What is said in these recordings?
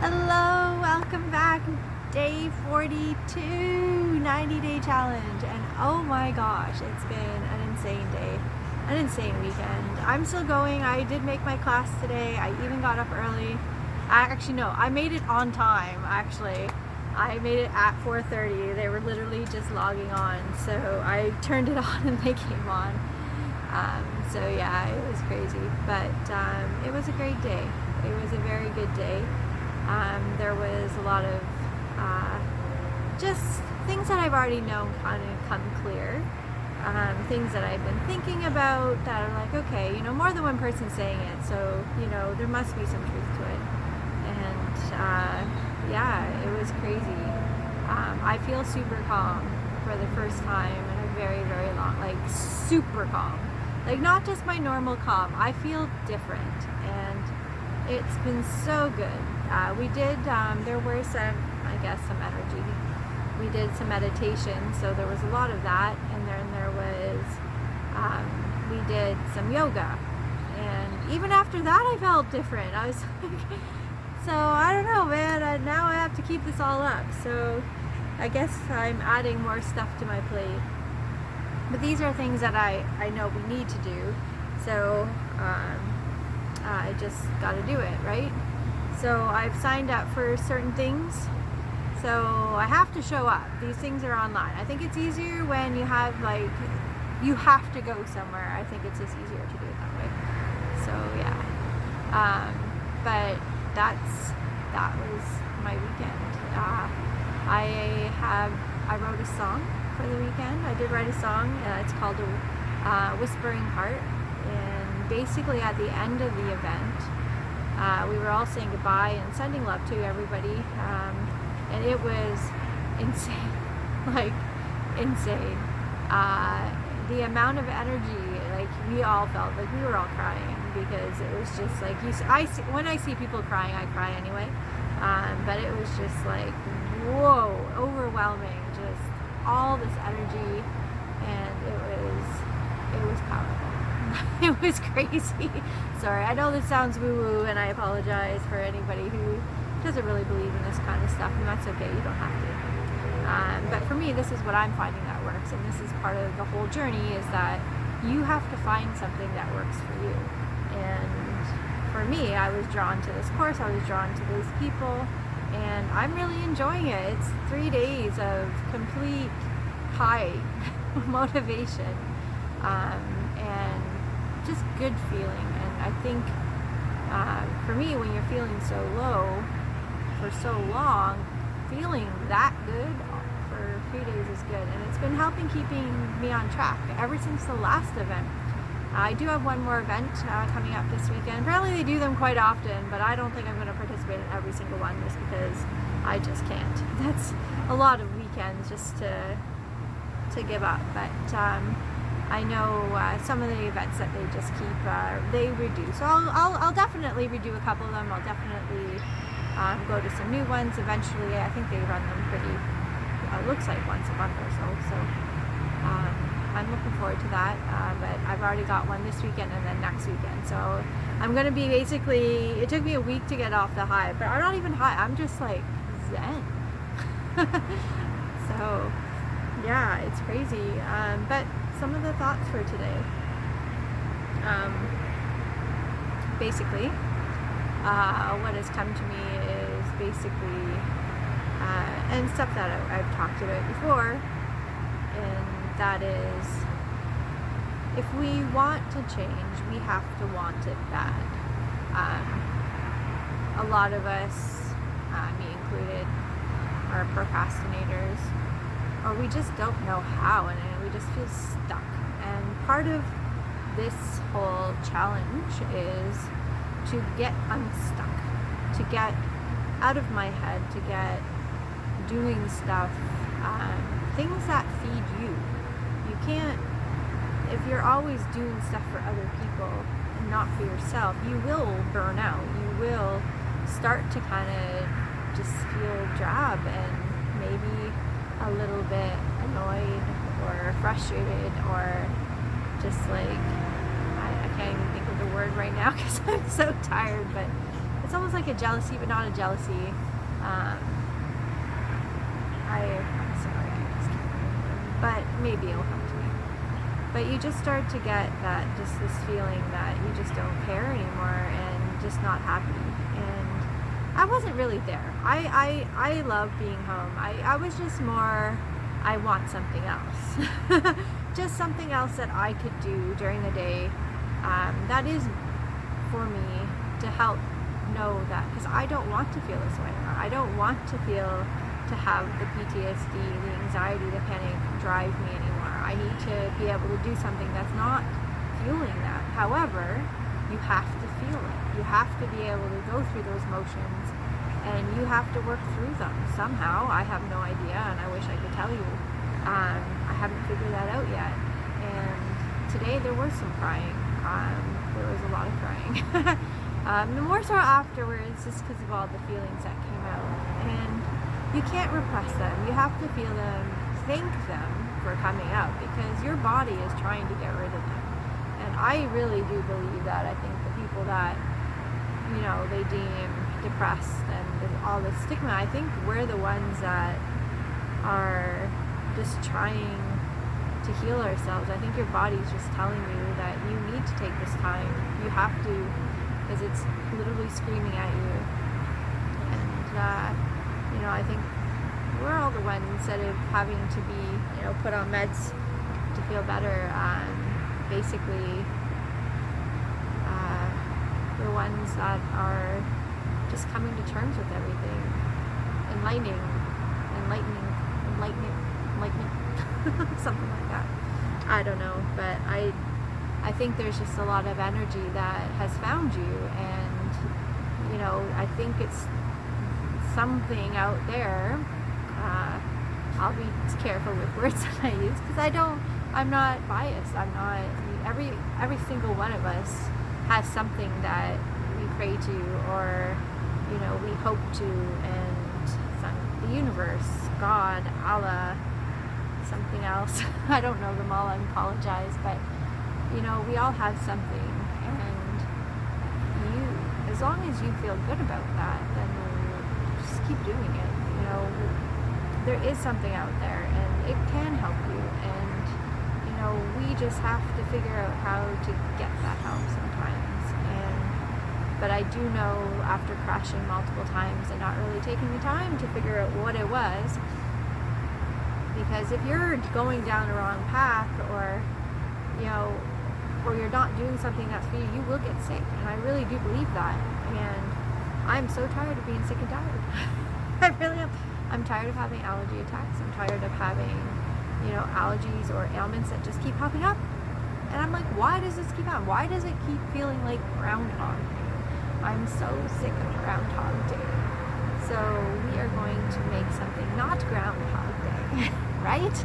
Hello, welcome back. Day 42, 90-day challenge. And oh my gosh, it's been an insane day, an insane weekend. I'm still going. I did make my class today. I even got up early. I made it on time, actually. I made it at 4:30. They were literally just logging on. So I turned it on and they came on. So yeah, it was crazy. But it was a great day. It was a very good day. There was a lot of just things that I've already known kind of come clear. Things that I've been thinking about that are like, okay, more than one person saying it, so, there must be some truth to it. And yeah, it was crazy. I feel super calm for the first time in a very, very long, like super calm. Like not just my normal calm, I feel different, and it's been so good. We did, there were some energy. We did some meditation, so there was a lot of that, and then there was, we did some yoga, and even after that I felt different. I was like, so I don't know, man, now I have to keep this all up, so I guess I'm adding more stuff to my plate. But these are things that I know we need to do, so I just got to do it, right? So I've signed up for certain things, so I have to show up. These things are online. I think it's easier when you have you have to go somewhere. I think it's just easier to do it that way. So yeah, but that was my weekend. I wrote a song for the weekend. I did write a song. It's called Whispering Heart, and basically at the end of the event, we were all saying goodbye and sending love to everybody, and it was insane, like insane. The amount of energy, like we all felt like we were all crying, because it was just like when I see people crying, I cry anyway. But it was just like, whoa, overwhelming, just all this energy, and it was powerful. It was crazy. Sorry, I know this sounds woo-woo, and I apologize for anybody who doesn't really believe in this kind of stuff, and that's okay, you don't have to. But for me, this is what I'm finding that works, and this is part of the whole journey, is that you have to find something that works for you. And for me, I was drawn to this course, I was drawn to these people, and I'm really enjoying it. It's 3 days of complete high motivation, and just good feeling. And I think for me, when you're feeling so low for so long, feeling that good for 3 days is good, and it's been helping keeping me on track ever since the last event. I do have one more event coming up this weekend. Apparently they do them quite often, but I don't think I'm going to participate in every single one, just because I just can't. That's a lot of weekends just to give up. But I know some of the events that they just keep, they redo. So I'll definitely redo a couple of them. I'll definitely go to some new ones eventually. I think they run them pretty, it looks like once a month or so. So I'm looking forward to that. But I've already got one this weekend and then next weekend. So I'm going to be basically, it took me a week to get off the high, but I'm not even high. I'm just like zen. So yeah, it's crazy. But some of the thoughts for today. Basically, what has come to me is basically, and stuff that I've talked about before, and that is, if we want to change, we have to want it bad. A lot of us, me included, are procrastinators, or we just don't know how, and we just feel stuck. And part of this whole challenge is to get unstuck, to get out of my head, to get doing stuff, things that feed you. You can't, if you're always doing stuff for other people and not for yourself, you will burn out. You will start to kind of just feel drab and maybe a little bit annoyed or frustrated, or just like, I can't even think of the word right now because I'm so tired, but it's almost like a jealousy, but not a jealousy. I'm sorry, I just can't remember, but maybe it'll come to me. But you just start to get that, just this feeling that you just don't care anymore and just not happy. And I wasn't really there. I love being home. I was just more, I want something else. Just something else that I could do during the day. That is for me to help know that, because I don't want to feel this way anymore. I don't want to have the PTSD, the anxiety, the panic drive me anymore. I need to be able to do something that's not fueling that. However, you have to feel it. You have to be able to go through those motions, and you have to work through them somehow. I have no idea, and I wish I could tell you. I haven't figured that out yet. And today there was some crying. There was a lot of crying. More so afterwards, just because of all the feelings that came out. And you can't repress them. You have to feel them, thank them for coming out, because your body is trying to get rid of them. And I really do believe that. I think the people that, they deem depressed and all this stigma, I think we're the ones that are just trying to heal ourselves. I think your body's just telling you that you need to take this time. You have to, because it's literally screaming at you. And I think we're all the ones, instead of having to be, put on meds to feel better, basically the ones that are just coming to terms with everything. Enlightening, something like that. I don't know, but I think there's just a lot of energy that has found you, and I think it's something out there. I'll be careful with words that I use, because I'm not biased. I'm not, every single one of us has something that we pray to, or we hope to, and the universe, God, Allah, something else. I don't know them all, I apologize, but we all have something, and as long as you feel good about that, then just keep doing it. There is something out there, and it can help you, and we just have to figure out how to get that help sometimes. But I do know, after crashing multiple times and not really taking the time to figure out what it was, because if you're going down the wrong path, or you're not doing something that's for you, you will get sick. And I really do believe that. And I'm so tired of being sick and tired. I really am. I'm tired of having allergy attacks. I'm tired of having, allergies or ailments that just keep popping up. And I'm like, why does this keep on? Why does it keep feeling like Groundhog Day? I'm so sick of Groundhog Day. So we are going to make something not Groundhog Day, right?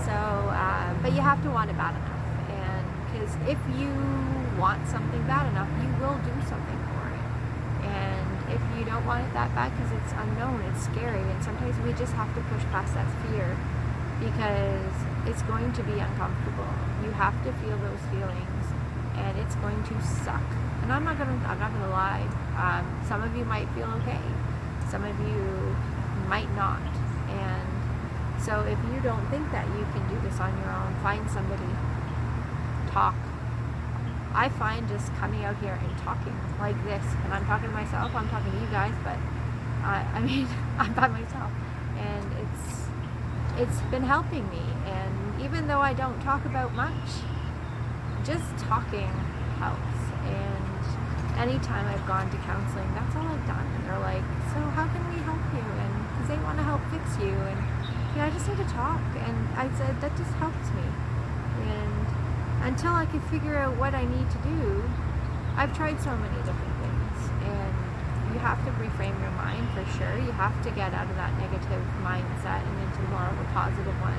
So, but you have to want it bad enough. And because if you want something bad enough, you will do something for it. And if you don't want it that bad, because it's unknown, it's scary, and sometimes we just have to push past that fear, because it's going to be uncomfortable. You have to feel those feelings, and it's going to suck. And I'm not gonna lie. Some of you might feel okay. Some of you might not. And so if you don't think that you can do this on your own, find somebody. Talk. I find just coming out here and talking like this, and I'm talking to myself, I'm talking to you guys, but I'm by myself, and it's been helping me. And even though I don't talk about much, just talking helps. And anytime I've gone to counseling, that's all I've done. And they're like, so how can we help you? And because they want to help fix you, and I just need to talk. And I said, that just helps me. And until I can figure out what I need to do, I've tried so many different things. And you have to reframe your mind, for sure. You have to get out of that negative mindset and into more of a positive one.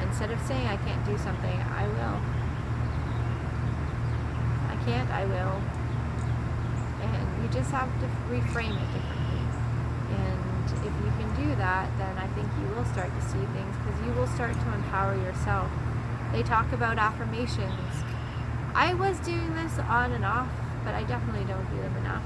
Instead of saying I can't do something, I will. I can't, I will. And you just have to reframe it differently. And if you can do that, then I think you will start to see things, because you will start to empower yourself. They talk about affirmations. I was doing this on and off but I definitely don't do them enough.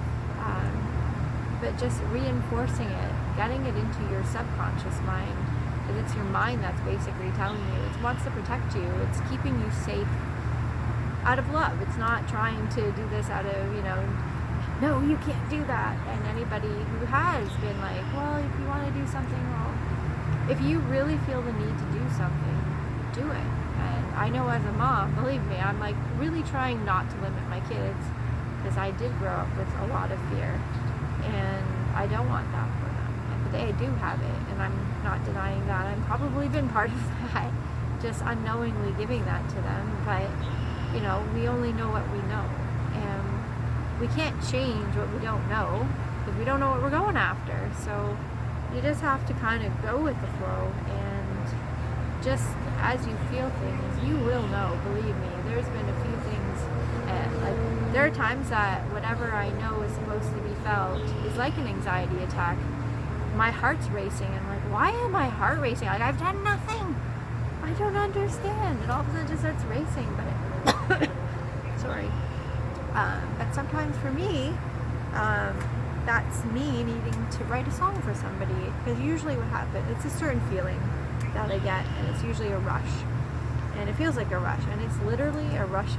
But just reinforcing it, getting it into your subconscious mind, because it's your mind that's basically telling you, it wants to protect you, it's keeping you safe out of love. It's not trying to do this out of, no, you can't do that. And anybody who has been like, well, if you want to do something, well, if you really feel the need to do something, do it. And I know as a mom, believe me, I'm like really trying not to limit my kids, because I did grow up with a lot of fear, and I don't want that for them. And they do have it, and I'm not denying that. I've probably been part of that, just unknowingly giving that to them. But we only know what we know, and we can't change what we don't know, because we don't know what we're going after. So you just have to kind of go with the flow, and just as you feel things, you will know. Believe me, there's been a few things, like there are times that whatever I know is supposed to be felt is like an anxiety attack. My heart's racing, and like, why am my heart racing? Like, I've done nothing. I don't understand. And all of a sudden it just starts racing, but sorry. But sometimes for me, that's me needing to write a song for somebody, because usually what happens, it's a certain feeling that I get, and it's usually a rush, and it feels like a rush, and it's literally a rush,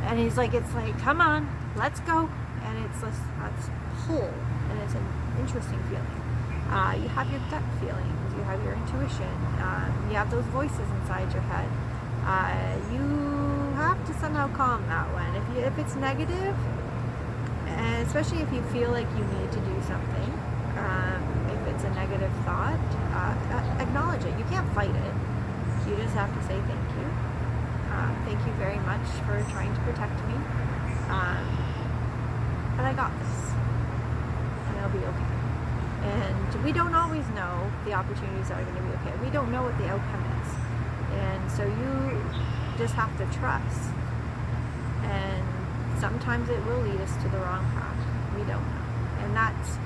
and it's like, come on, let's go, and it's this pull, and it's an interesting feeling. You have your gut feelings, you have your intuition, you have those voices inside your head. You have to somehow calm that one. If it's negative, and especially if you feel like you need to do something, if it's a negative thought, acknowledge it. You can't fight it. You just have to say thank you. Thank you very much for trying to protect me. But I got this, and it'll be okay. And we don't always know the opportunities that are going to be okay. We don't know what the outcome is. And so you just have to trust. And sometimes it will lead us to the wrong path. We don't know. And that's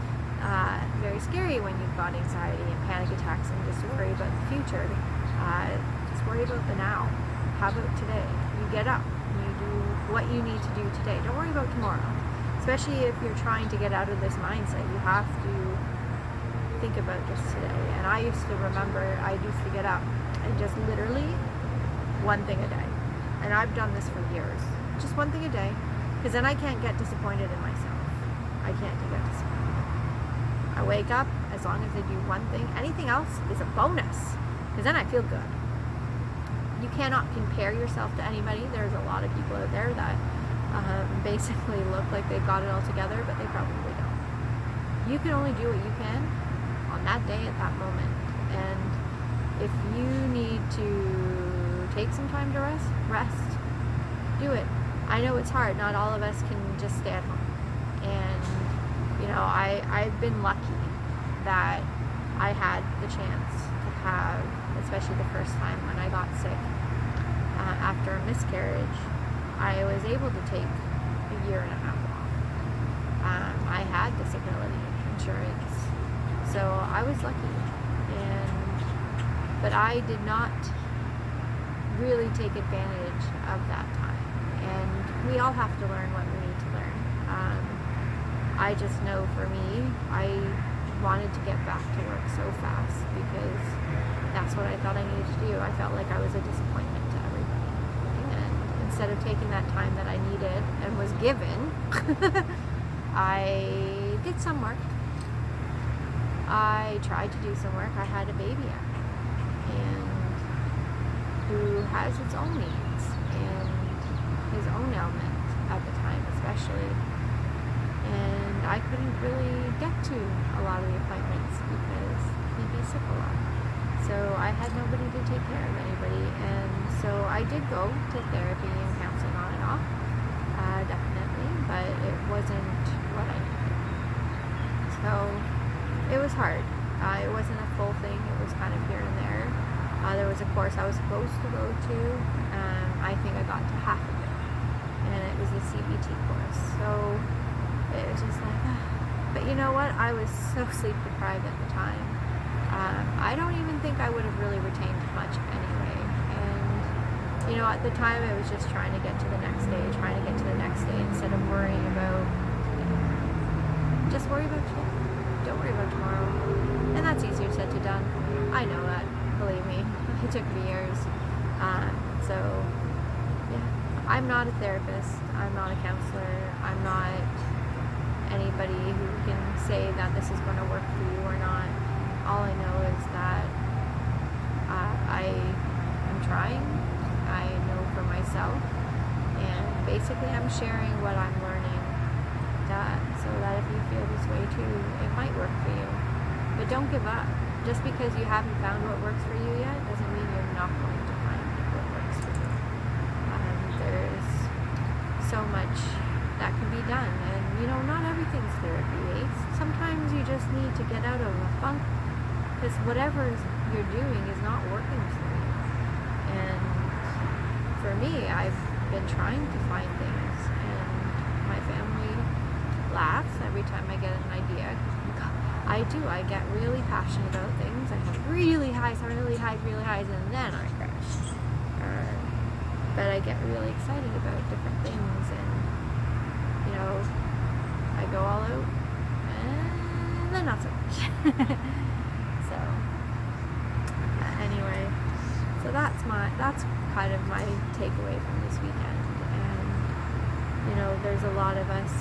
very scary when you've got anxiety and panic attacks and just worry about the future. Just worry about the now. How about today? You get up. You do what you need to do today. Don't worry about tomorrow. Especially if you're trying to get out of this mindset. You have to think about just today. And I used to remember, I used to get up and just literally one thing a day. And I've done this for years. Just one thing a day. Because then I can't get disappointed in myself. I can't get disappointed. I wake up, as long as I do one thing. Anything else is a bonus. Because then I feel good. You cannot compare yourself to anybody. There's a lot of people out there that basically look like they've got it all together, but they probably don't. You can only do what you can on that day at that moment. And if you need to take some time to rest, do it. I know it's hard. Not all of us can just stay at home. And, I've been lucky that I had the chance to have, especially the first time when I got sick after a miscarriage, I was able to take a year and a half off. I had disability insurance, so I was lucky. But I did not really take advantage of that time. And we all have to learn what we need to learn. I just know for me, I wanted to get back to work so fast because that's what I thought I needed to do. I felt like I was a disappointment to everybody. And instead of taking that time that I needed and was given, I did some work. I tried to do some work. I had a baby and who has its own needs and his own ailment at the time especially. And I couldn't really get to a lot of the appointments because he'd be sick a lot. So I had nobody to take care of anybody. And so I did go to therapy and counseling on and off, definitely, but it wasn't what I needed. So it was hard. It wasn't a full thing. It was kind of here and there. There was a course I was supposed to go to. I think I got to half of it. And it was the CBT course. So it was just like, but you know what? I was so sleep deprived at the time. I don't even think I would have really retained much anyway. And you know, at the time I was just trying to get to the next day, instead of worrying about, just worry about today. Don't worry about tomorrow. And that's easier said to done. I know that, believe me. It took me years. So, yeah. I'm not a therapist. I'm not a counselor. I'm not anybody who can say that this is going to work for you or not. All I know is that I am trying. I know for myself, and basically I'm sharing what I'm learning, so that if you feel this way too, it might work for you. But don't give up. Just because you haven't found what works for you yet doesn't mean you're not going to find what works for you. There's so much that can be done, and you know, not everything's therapy-based. Sometimes you just need to get out of a funk, because whatever you're doing is not working for you. And for me, I've been trying to find things, and my family laughs every time I get an idea. I get really passionate about things. I have really highs, and then I crash. But I get really excited about different things, and you know, I go all out, and then not so much. So anyway, so that's kind of my takeaway from this weekend. And you know, there's a lot of us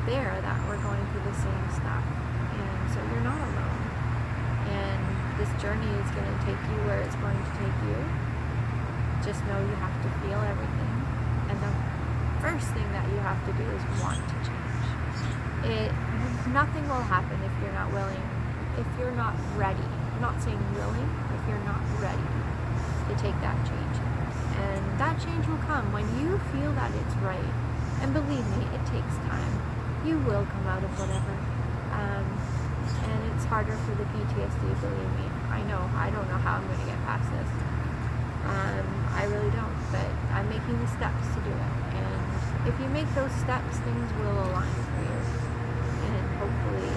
there that we're going through the same stuff, and so you're not alone. And this journey is going to take you where it's going to take you. Just know you have to feel everything, and the first thing that you have to do is want to change. Nothing will happen if you're not willing, if you're not ready. I'm not saying willing, if you're not ready to take that change. And that change will come when you feel that it's right. And believe me, it takes time. You will come out of whatever. And it's harder for the PTSD, believe me. I know. I don't know how I'm going to get past this. I really don't, but I'm making the steps to do it. And if you make those steps, things will align for you. And hopefully,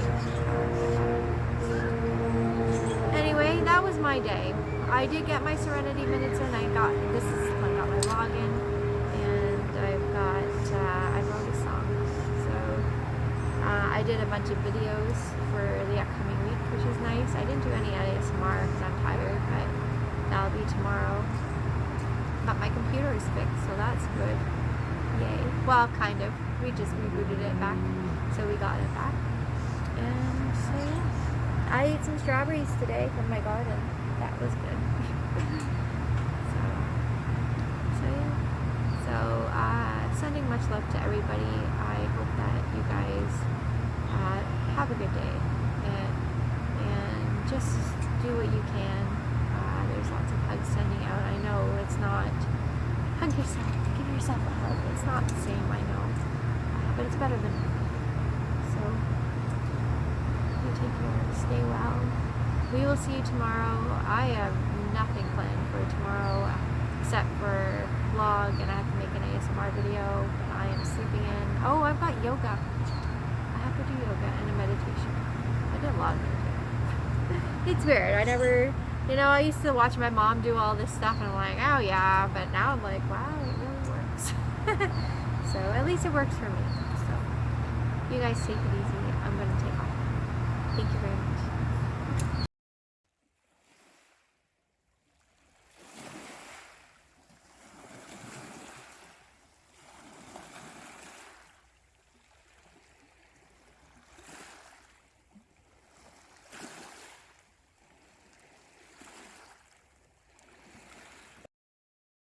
anyway, that was my day. I did get my Serenity Minutes in. I got my login, and I wrote a song. So I did a bunch of videos for the upcoming week, which is nice. I didn't do any ASMR because I'm tired, but that'll be tomorrow. But my computer is fixed, so that's good. Yay. Well, kind of. We just rebooted it back, so we got it back. And so yeah, I ate some strawberries today from my garden. That was good. Sending much love to everybody. I hope that you guys have a good day, and just do what you can. There's lots of hugs sending out. I know it's not, hug yourself, give yourself a hug. It's not the same, I know, but it's better than nothing. So you take care, stay well. We will see you tomorrow. I have nothing planned for tomorrow except for vlog, and I have to make an ASMR video. I am sleeping in. Oh, I've got yoga. I have to do yoga and a meditation. I did a lot of meditation. It's weird. I never, I used to watch my mom do all this stuff, and I'm like, oh yeah, but now I'm like, wow, it really works. So at least it works for me. So you guys take it easy. I'm going to take off. Thank you very much.